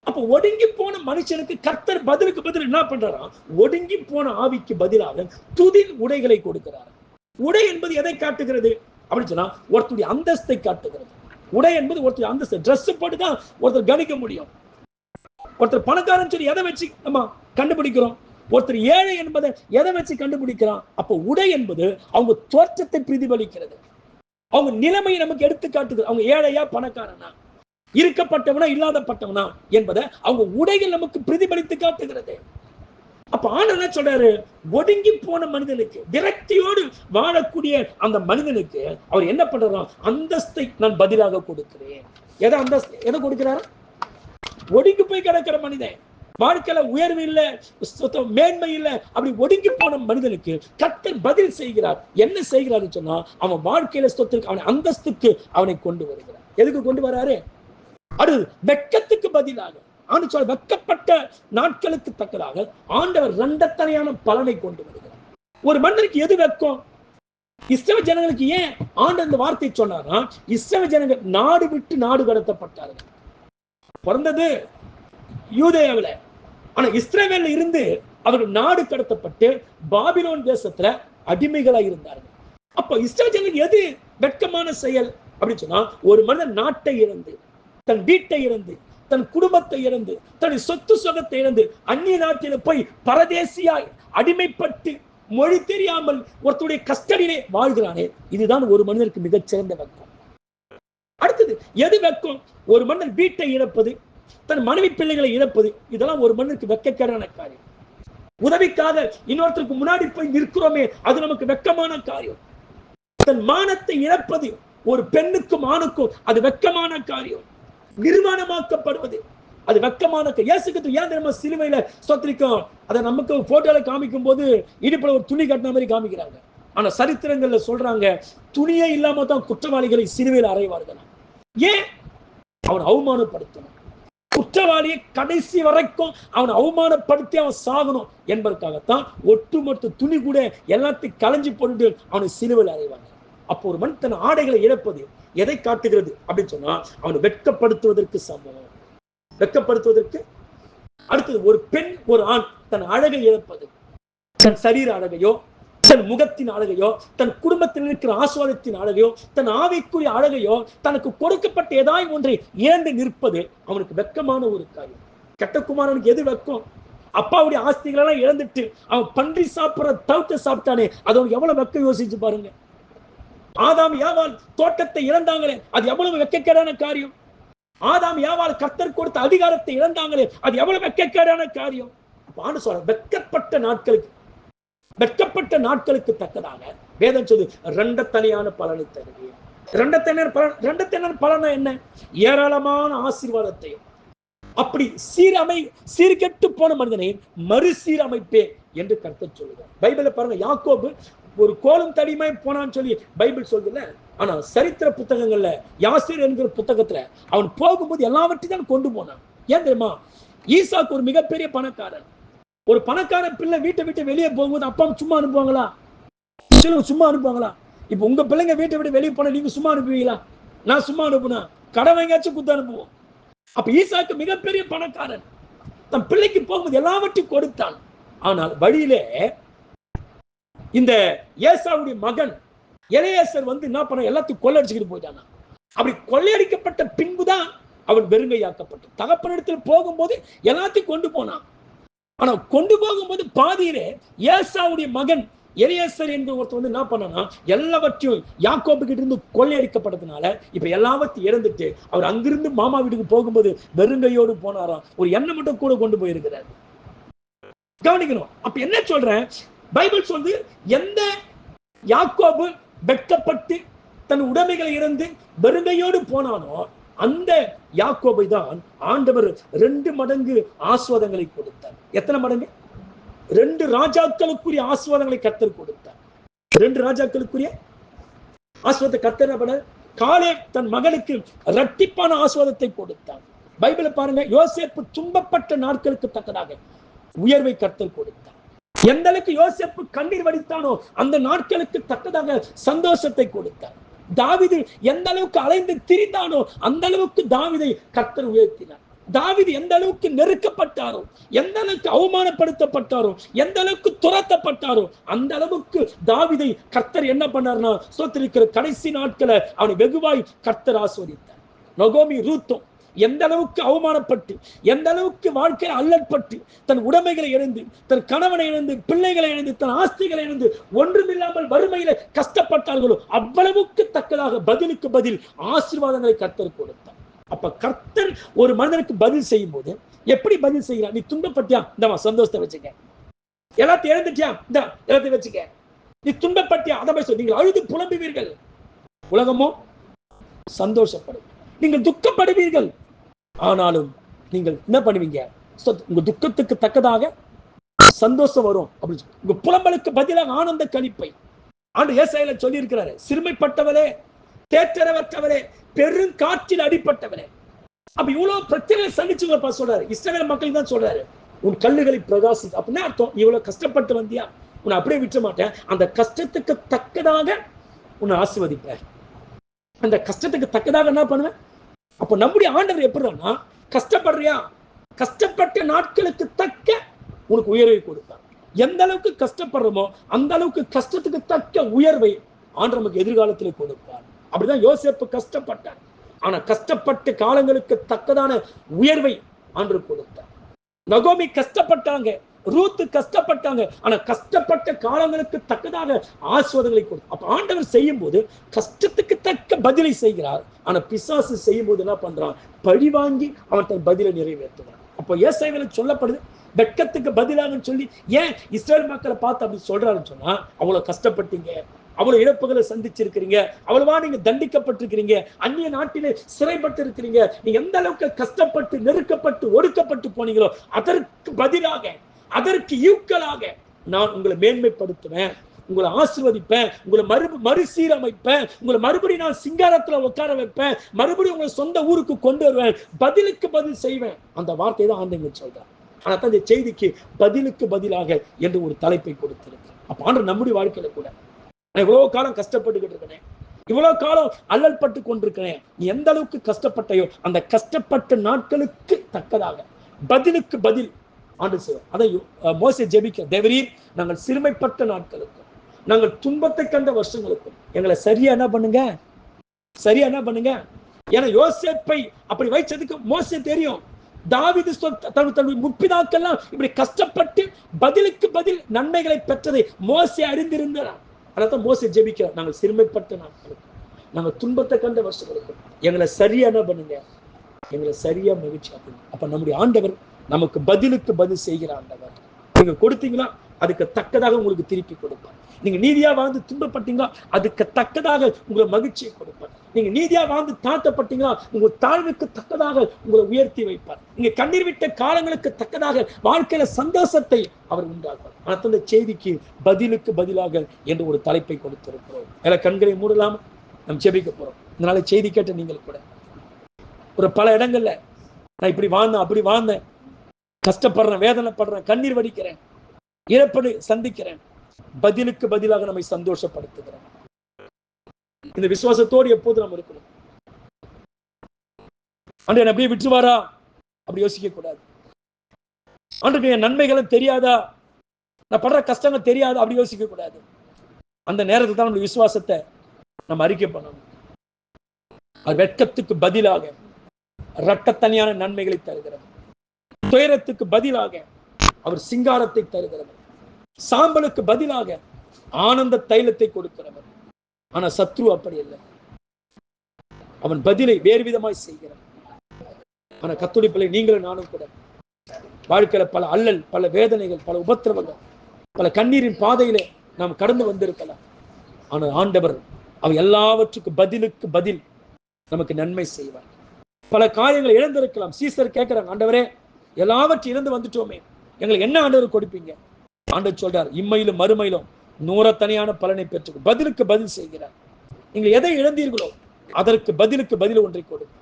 அப்ப ஒடுங்கி போன மனுஷனுக்கு கர்த்தர் பதிலுக்கு பதில் என்ன பண்றாரா? ஒடுங்கி போன ஆவிக்கு பதிலாக துதின் உடைகளை கொடுக்கிறார். உடை என்பது எதை காட்டுகிறது அப்படின்னு சொன்னா, ஒருத்தருடைய அந்தஸ்தை காட்டுகிறது. உடை என்பது ஒருத்தருடைய அந்தஸ்து. ட்ரெஸ் போட்டுதான் ஒருத்தர் கணிக்க முடியும். ஒருத்தர் பணக்காரன் சொல்லி எதை வச்சு நம்ம கண்டுபிடிக்கிறோம்? ஒருத்தர் ஏழை என்பதை எதை வச்சு கண்டுபிடிக்கிறான்? அப்போ உடை என்பது அவங்க தோற்றத்தை பிரதிபலிக்கிறது, அவங்க நிலைமையை நமக்கு எடுத்து காட்டுது. அவங்க ஏழையா பணக்காரனா, இருக்கப்பட்டவனா இல்லாதப்பட்டவனா என்பதை அவங்க உடைகள் நமக்கு பிரதிபலித்து காட்டுகிறது. அப்ப ஆண்டவர் என்ன சொல்றாரு? ஒடுங்கி போன மனிதனுக்கு, விரக்தியோடு வாழக்கூடிய அந்த மனிதனுக்கு அவர் என்ன பண்றாரு? அந்தஸ்தை நான் பதிலாக கொடுக்கிறேன். எதை அந்தஸ்து எதை கொடுக்கிறாரு? ஒடுங்கி போய் கிடக்கிற மனிதன், வாழ்க்கையில உயர்வு இல்லை, மேன்மை இல்லை, அப்படி ஒடுங்கி போன மனிதனுக்கு கர்த்தர் பதில் செய்கிறார். என்ன செய்கிறாருன்னு சொன்னா, அவன் வாழ்க்கையில சொத்திற்கு, அவன் அந்தஸ்துக்கு அவனை கொண்டு வருகிறார். எதுக்கு கொண்டு வராரு? அது வெட்கத்துக்கு பதிலாக, வெட்கப்பட்ட நாட்களுக்கு தக்கதாக ஆண்டவர் இரண்டத்தனையான பலனை கொண்டு வருகிறார். ஒரு மனிதனுக்கு எது வெட்கம்? இஸ்ரவேல் ஜனங்களுக்கு ஏன் ஆண்டு அந்த வார்த்தை சொன்னாரா? இஸ்ரவேல் ஜனங்கள் நாடு விட்டு நாடு கடத்தப்பட்டார்கள். பிறந்தது யூதேயாவில், ஆனா இஸ்ரவேல்ல இருந்து அவர்கள் நாடு கடத்தப்பட்டு பாபிலோன் தேசத்துல அடிமைகளா இருந்தார்கள். அப்ப இஸ்ரவேல் ஜனங்களுக்கு எது வெட்கமான செயல் அப்படின்னு சொன்னா, ஒரு மனிதன் நாட்டை இழந்து, தன் வீட்டை இழந்து, தன் குடும்பத்தை இழந்து, தன் சொத்து சொகத்தை இழந்து அந்நிய நாட்டில போய் பரதேசியாய் அடிமைப்பட்டு மொழி தெரியாமல் ஒருத்தருடைய கஸ்டடியிலே வாழ்கிறானே, இதுதான் ஒரு மனிதனுக்கு மிகச்சிறந்த வெட்கம். அடுத்தது எது வெட்கம்? ஒரு மனிதன் வீட்டை இழப்பது, தன் மனைவி பிள்ளைகளை இழப்பது, இதெல்லாம் ஒரு மனிதனுக்கு வெட்கக்கேடான காரியம். உதவிக்காக இன்னொருத்தருக்கு முன்னாடி போய் நிற்கிறோமே, அது நமக்கு வெட்கமான காரியம். தன் மானத்தை இழப்பது ஒரு பெண்ணுக்கும் ஆணுக்கும் அது வெட்கமான காரியம். நிர்வாணமாக்கப்படுவது அது வெட்கமான இயேசுக்கு ஏன் தெரியுமா சிலுவையில ஸ்தோத்திரிக்கும்? அதை நமக்கு போட்டோல காமிக்கும் போது இடுப்புல ஒரு துணி கட்டின மாதிரி காமிக்கிறாங்க. ஆனா சரித்திரங்கள்ல சொல்றாங்க, துணியே இல்லாம தான் குற்றவாளிகளை சிலுவையில் அறைவார்கள். ஏன்? அவன் அவமானப்படுத்தணும். குற்றவாளியை கடைசி வரைக்கும் அவன் அவமானப்படுத்தி அவன் சாகணும் என்பதற்காகத்தான் ஒட்டுமொத்த துணி கூட எல்லாத்தையும் களைஞ்சி போட்டு அவனை சிலுவையில் அறைவாங்க. அப்போ ஒரு மனிதன் தன் ஆடைகளை இழப்பது எதை காட்டுகிறது அப்படின்னு சொன்னா, அவனை வெட்கப்படுத்துவதற்கு சமம். வெட்கப்படுத்துவதற்கு. அடுத்தது ஒரு பெண் ஒரு ஆண் தன் அழகை இழப்பது, தன் சரீர அழகையோ, தன் முகத்தின் அழகையோ, தன் குடும்பத்தில் இருக்கிற ஆஸ்வாதத்தின் அழகையோ, தன் ஆவிக்குரிய அழகையோ, தனக்கு கொடுக்கப்பட்ட ஏதாய் ஒன்றை இழந்து நிற்பது அவனுக்கு வெட்கமான ஒரு காரியம். கெட்ட குமாரனுக்கு எது வெட்கம்? அப்பாவுடைய ஆஸ்திகள் எல்லாம் இழந்துட்டு அவன் பன்றி சாப்பிடுற தவிர்த்து சாப்பிட்டானே, அது அவனுக்கு எவ்வளவு வெட்கம் யோசிச்சு பாருங்க. ஆதாம் ஏவாள் தோட்டத்தை இழந்தாங்களே, அது எவ்வளவு வெட்கக்கேடான காரியம். ஆதாம் ஏவாள் கர்த்தர் கொடுத்த அதிகாரத்தை இழந்தாங்களே, அது எவ்வளவு வெட்கக்கேடான காரியம். சொல்ற வெட்கப்பட்ட நாட்களுக்கு தக்கதாக வேதம் சொல்லு ரெண்டத்தனையான பலனை தருவேன். ரெண்டத்தனையான பலனா என்ன? ஏராளமான ஆசீர்வாதத்தையும், அப்படி சீர்கெட்டு போன மனிதனை மறுசீரமைப்பே என்று கர்த்தர் சொல்லுவார். பைபிளை பாருங்க, யாக்கோபு ஒரு கோலும் தடிமாய் போனான்னு சொல்லி பைபிள் சொல்லுதுல. ஆனா சரித்திர புத்தகங்கள்ல யாசேர் என்கிற புத்தகத்துல அவன் போகும்போது எல்லாவற்றையும் தான் கொண்டு போனான். ஏன் தெரியுமா? ஈசாக்கு ஒரு மிகப்பெரிய பணக்காரன். ஒரு பணக்கார பிள்ளை வீட்டை விட்டு வெளியே போகும்போது அப்பா சும்மா அனுப்புவாங்களா? சும்மா அனுப்புவாங்களா? இப்ப உங்க பிள்ளைங்க வீட்டை விட்டு வெளியே போனா நீங்க சும்மா அனுப்புவீங்களா? நான் சும்மா அனுப்புனா கடை வாங்கியாச்சும் குத்து அனுப்புவோம். அப்ப ஈசாக்கு மிகப்பெரிய பணக்காரன். தன் பிள்ளைக்கு போகும்போது எல்லாவற்றையும் கொடுத்தான். ஆனால் வழியிலே இந்த ஏசாவுடைய மகன் எலியேசர் வந்து என்ன பண்ண, எல்லாத்தையும் கொள்ளையடிச்சுக்கிட்டு போயிட்டானா. அப்படி கொள்ளையடிக்கப்பட்ட பின்புதான் அவன் வெறுங்கையாக்கப்பட்டான். தகப்பனிடத்தில் போகும்போது எல்லாத்தையும் கொண்டு போனான். ஆனா கொண்டு போகும்போது பாதியிலே ஏசாவுடைய மகன் எலியேசர் என்ற ஒருத்தர் வந்து என்ன பண்ணனா, எல்லாவற்றையும் யாக்கோபு கிட்ட இருந்து கொள்ளையடிக்கப்பட்டதுனால இப்ப எல்லாவற்றையும் இறந்துட்டு அவர் அங்கிருந்து மாமா வீட்டுக்கு போகும்போது வெறுங்கையோடு போனாராம். ஒரு எண்ணெய் மட்டும் கூட கொண்டு போயிருக்கிறார். கவனிக்கணும். அப்ப என்ன சொல்றேன், பைபிள் சொல்லு, எந்த யாக்கோபு வெட்கப்பட்டு தன் உடைமைகளை இழந்து வெறுங்கையோடு போனானோ அந்த யாக்கோபை தான் ஆண்டவர் 2 மடங்கு ஆசீர்வாதங்களை கொடுத்தார். எத்தனை மடங்கு? 2 ராஜாக்களுக்குரிய ஆசீர்வாதங்களை கர்த்தர் கொடுத்தார். 2 ராஜாக்களுக்குரிய ஆசீர்வாதத்தை கர்த்தர் காலேப் தன் மகனுக்கு இரட்டிப்பான ஆசீர்வாதத்தை கொடுத்தார். பைபிளை பாருங்க, யோசேப்பு துன்பப்பட்ட நாட்களுக்கு தக்கதாக உயர்வை கர்த்தர் கொடுத்தார். எந்த அளவுக்கு யோசேப்பு கண்ணீர் வடித்தானோ அந்த நாட்களுக்கு தக்கதாக சந்தோஷத்தை கொடுத்தார். தாவீது எந்த அளவுக்கு அலைந்து திரிந்தானோ அந்த அளவுக்கு தாவீதை கர்த்தர் உயர்த்தினார். தாவீது எந்த அளவுக்கு நெருக்கப்பட்டாரோ, எந்த அளவுக்கு அவமானப்படுத்தப்பட்டாரோ, எந்த அளவுக்கு துரத்தப்பட்டாரோ அந்த அளவுக்கு தாவீதை கர்த்தர் என்ன பண்ணார்னா, ஸ்தோத்திரிக்கிற கடைசி நாட்களை அவனை வெகுவாய் கர்த்தர் ஆசீர்வதித்தார். நகோமி ரூத்தும் எந்த அளவுக்கு அவமானப்பட்டு, எந்த அளவுக்கு வாழ்க்கையை அல்லற்பட்டு, தன் உடைமைகளை இழந்து, தன் கணவனை இழந்து, பிள்ளைகளை இழந்து, தன் ஆஸ்திகளை இழந்து, ஒன்றுமில்லாமல் வறுமையில கஷ்டப்பட்டார்களோ அவ்வளவுக்கு தக்கதாக பதிலுக்கு பதில் ஆசீர்வாதங்களை கர்த்தர் கொடுத்தார். அப்ப கர்த்தர் ஒரு மனிதனுக்கு பதில் செய்யும் போது எப்படி பதில் செய்கிறார்? நீ துன்பப்பட்டியா, இந்த சந்தோஷத்தை வச்சுக்க. எல்லாத்தையும் இழந்துட்டியா, இந்த எல்லாத்தையும் வச்சுக்க. நீ துன்பப்பட்டியா, அதை சொல்லி நீங்கள் அழுது புலம்புவீர்கள், உலகமோ சந்தோஷப்படும். நீங்கள் துக்கப்படுவீர்கள், ஆனாலும் நீங்கள் என்ன பண்ணுவீங்க? உங்க துக்கத்துக்கு தக்கதாக சந்தோஷம் வரும். அப்படி உங்க புலம்பலுக்கு பதிலாக ஆனந்த கழிப்பை ஆண்டு ஏசாயால சொல்லி இருக்கிறாரு. சிறுமைப்பட்டவரே, தேற்றரவற்றவரே, பெருங்காற்றில் அடிப்பட்டவரே. அப்ப இவ்வளவு பிரச்சனை சந்திச்சு சொல்றாரு. இஸ்ரவேல் மக்களுக்கு தான் சொல்றாரு, உன் கல்லுகளை பிரகாசி. அப்படின்னா அர்த்தம், இவ்வளவு கஷ்டப்பட்டு வந்தியா, உன்னை அப்படியே விட்டுற மாட்டேன். அந்த கஷ்டத்துக்கு தக்கதாக உன்னை ஆசீர்வதிப்பேன். அந்த கஷ்டத்துக்கு தக்கதாக என்ன பண்ணுவேன். அப்ப நம்முடைய ஆண்டவர் எப்படின்னா, கஷ்டப்படுறியா, கஷ்டப்பட்ட நாட்களுக்கு தக்க உனக்கு உயர்வை கொடுப்பார். எந்த அளவுக்கு கஷ்டப்படுறோமோ அந்த அளவுக்கு கஷ்டத்துக்கு தக்க உயர்வை ஆண்டவர் நமக்கு எதிர்காலத்தில் கொடுப்பார். அப்படிதான் யோசேப்பு கஷ்டப்பட்டார். ஆனா கஷ்டப்பட்ட காலங்களுக்கு தக்கதான உயர்வை ஆண்டவர் கொடுத்தார். நகோமி கஷ்டப்பட்டாங்க, ரூத் கஷ்டப்பட்டாங்க. ஆனா கஷ்டப்பட்ட காலங்களுக்கு தக்கதாக ஆசீர்வாதங்களை கொடுத்தார். அப்ப ஆண்டவர் செய்யும் போது கஷ்டத்துக்கு தக்க பதிலை செய்கிறார். ஆனா பிசாசு செய்யும் போது என்ன பண்றான், பழி வாங்கி அவன் தன் பதிலை நிறைவேற்றுகிறான். அப்போ ஏசாயாவில சொல்லப்படுது, வெட்கத்துக்கு பதிலாக சொல்லி ஏன் இஸ்ரேல் மக்களை பார்த்து அப்படி சொல்றாருன்னு சொன்னா, அவ்வளவு கஷ்டப்பட்டீங்க, அவ்வளவு இழப்புகளை சந்திச்சிருக்கிறீங்க, அவ்வளவா நீங்க தண்டிக்கப்பட்டிருக்கிறீங்க, அந்நிய நாட்டிலே சிறைப்பட்டு இருக்கிறீங்க, நீங்க எந்த அளவுக்கு கஷ்டப்பட்டு நெருக்கப்பட்டு ஒடுக்கப்பட்டு போனீங்களோ அதற்கு பதிலாக, அதற்கு ஈக்குவலாக நான் உங்களை மேன்மைப்படுத்துவேன், உங்களை ஆசீர்வதிப்பேன், உங்களை மறுசீரமைப்பேன், உங்களை மறுபடியும் நான் சிங்காரத்துல உட்கார வைப்பேன், மறுபடியும் உங்களை சொந்த ஊருக்கு கொண்டு வருவேன், பதிலுக்கு பதில் செய்வேன். அந்த வார்த்தை தான் ஆண்டவர் சொல்றார். ஆனா தான் இந்த செய்திக்கு பதிலுக்கு பதிலாக என்று ஒரு தலைப்பை கொடுத்திருக்கு. அப்ப ஆண்டவர் நம்முடைய வாழ்க்கையில கூட, நான் இவ்வளவு காலம் கஷ்டப்பட்டுக்கிட்டு இருக்கிறேன், இவ்வளவு காலம் அல்லல் பட்டு கொண்டிருக்கிறேன், நீ எந்த அளவுக்கு கஷ்டப்பட்டையோ அந்த கஷ்டப்பட்ட நாட்களுக்கு தக்கதாக பதிலுக்கு பதில் ஆண்டவர் செய்வார். அதை மோசே ஜெபிக்க, தேவரீர் நாங்கள் சிறுமைப்பட்ட நாட்களுக்கும் நாங்கள் துன்பத்தை கண்ட வருஷங்களுக்கும் எங்களை சரியா என்ன பண்ணுங்க, சரியா என்ன பண்ணுங்க. ஏன்னா யோசேப்பை அப்படி வைச்சதுக்கு மோசே தெரியும், தாவீது தன்னுடைய முற்பிதாக்கெல்லாம் இப்படி கஷ்டப்பட்டு பதிலுக்கு பதில் நன்மைகளை பெற்றதை மோசே அறிந்திருந்தார். அதான் மோசே ஜெபிக்கிறார், நாங்கள் சிறுமைப்பட்ட நாட்களுக்கும் நாங்கள் துன்பத்தை கண்ட வருஷங்களுக்கும் எங்களை சரியா என்ன பண்ணுங்க, எங்களை சரியா மகிழ்ச்சி ஆக்குங்க. அப்ப நம்முடைய ஆண்டவர் நமக்கு பதிலுக்கு பதில் செய்கிற ஆண்டவர். நீங்க கொடுத்தீங்களா அதுக்கு தக்கதாக உங்களுக்கு திருப்பி கொடுப்பார். நீங்க நீதியா வாழ்ந்து துன்பப்பட்டீங்களா அதுக்கு தக்கதாக உங்களை மகிழ்ச்சியை கொடுப்பார். நீங்க நீதியா வாழ்ந்து தாழ்த்தப்பட்டீங்களா உங்க தாழ்வுக்கு தக்கதாக உங்களை உயர்த்தி வைப்பார். நீங்க கண்ணீர் விட்ட காலங்களுக்கு தக்கதாக வாழ்க்கையில சந்தோஷத்தை அவர் உண்டாக்குவார். ஆனா அந்த செய்திக்கு பதிலுக்கு பதிலாக என்று ஒரு தலைப்பை கொடுத்திருக்கிறோம். வேற கண்களை மூடலாம், நம்ம ஜெபிக்க போறோம். இதனால செய்தி கேட்ட நீங்கள் கூட ஒரு பல இடங்கள்ல நான் இப்படி வாழ்ந்தேன், அப்படி வாழ்ந்தேன், கஷ்டப்படுறேன், வேதனைப்படுறேன், கண்ணீர் வடிக்கிறேன், இழப்பை சந்திக்கிறேன், பதிலுக்கு பதிலாக நம்மை சந்தோஷப்படுத்துகிறேன். இந்த விசுவாசத்தோடு எப்போது நம்ம இருக்கணும். ஆண்டவர் அப்படியே விட்டுவாரா அப்படி யோசிக்க கூடாது. ஆண்டவருக்கு என் நன்மைகளும் தெரியாதா, நான் படுற கஷ்டங்கள் தெரியாதா அப்படி யோசிக்க கூடாது. அந்த நேரத்தில் தான் நம்ம விசுவாசத்தை நம்ம அறிக்கை பண்ணணும். அது வெட்கத்துக்கு பதிலாக இரட்டத்தனியான நன்மைகளை தருகிறது. துயரத்துக்கு பதிலாக அவர் சிங்காரத்தை தருகிறவர். சாம்பலுக்கு பதிலாக ஆனந்த தைலத்தை கொடுக்கிறவர். ஆனா சத்ரு அப்படி இல்லை, அவன் பதிலை வேறு விதமாய் செய்கிறான். ஆனா கர்த்தருடைய பிள்ளை நீங்களும் நானும் கூட வாழ்க்கையில பல அல்லல், பல வேதனைகள், பல உபத்திரவங்கள், பல கண்ணீரின் பாதையிலே நாம் கடந்து வந்திருக்கலாம். ஆனால் ஆண்டவர் அவர் எல்லாவற்றுக்கும் பதிலுக்கு பதில் நமக்கு நன்மை செய்வார். பல காரியங்களை இழந்திருக்கலாம். சீசர் கேட்கிறாங்க, ஆண்டவரே எல்லாவற்றையும் இழந்து வந்துட்டோமே, எங்களுக்கு என்ன ஆண்டவர் கொடுப்பீங்க? ஆண்டவர் சொல்றார், இம்மையிலும் மறுமையிலும் நூறத்தனையான பலனை பெற்று பதிலுக்கு பதில் செய்கிறார். நீங்கள் எதை இழந்தீர்களோ அதற்கு பதிலுக்கு பதில் ஒன்றை கொடுங்க.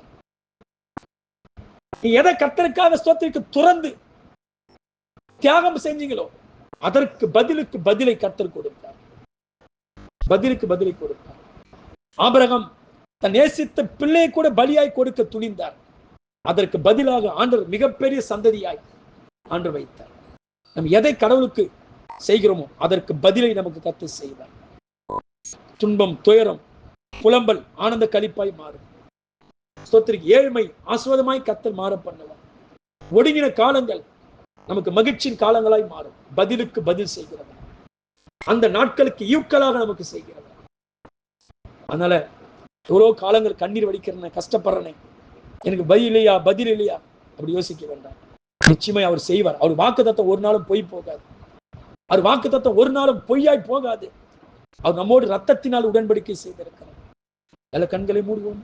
நீ எதை கர்த்தருக்காக ஸ்தோத்திரிக்கு துறந்து தியாகம் செஞ்சீங்களோ அதற்கு பதிலுக்கு பதிலை கர்த்தர் கொடுத்தார். பதிலுக்கு பதிலை கொடுத்தார். ஆபிரகாம் தன் நேசித்த பிள்ளையை கூட பலியாய் கொடுக்க துணிந்தார். அதற்கு பதிலாக ஆண்டவர் மிகப்பெரிய சந்ததியாய் ஆண்டு வைத்தார். நம்ம எதை கடவுளுக்கு செய்கிறோமோ அதற்கு பதிலை நமக்கு கர்த்தர் செய்வார். துன்பம், துயரம், புலம்பல் ஆனந்த களிப்பாய் மாறும். ஸ்தோத்திரிக்கு ஏழ்மை ஆசீர்வாதமாய் கர்த்தர் மாற பண்ணுவார். ஒடுங்கின காலங்கள் நமக்கு மகிழ்ச்சியின் காலங்களாய் மாறும். பதிலுக்கு பதில் செய்கிறவர், அந்த நாட்களுக்கு ஈக்குவலாக நமக்கு செய்கிறவர். அதனால எவ்வளோ காலங்கள் கண்ணீர் வடிக்கிறேன், கஷ்டப்படுறேன், எனக்கு பதில் இல்லையா, பதில் இல்லையா அப்படி யோசிக்க வேண்டாம். நிச்சயமா அவர் செய்வார். அவர் வாக்குத்தத்தம் ஒரு நாளும் பொய் போகாது. அவர் வாக்குத்தத்தம் ஒரு நாளும் பொய்யாய் போகாது. அவர் நம்மோடு ரத்தத்தினால் உடன்படிக்கை செய்திருக்கிறார். எல்லா கண்களை மூடுவோம்.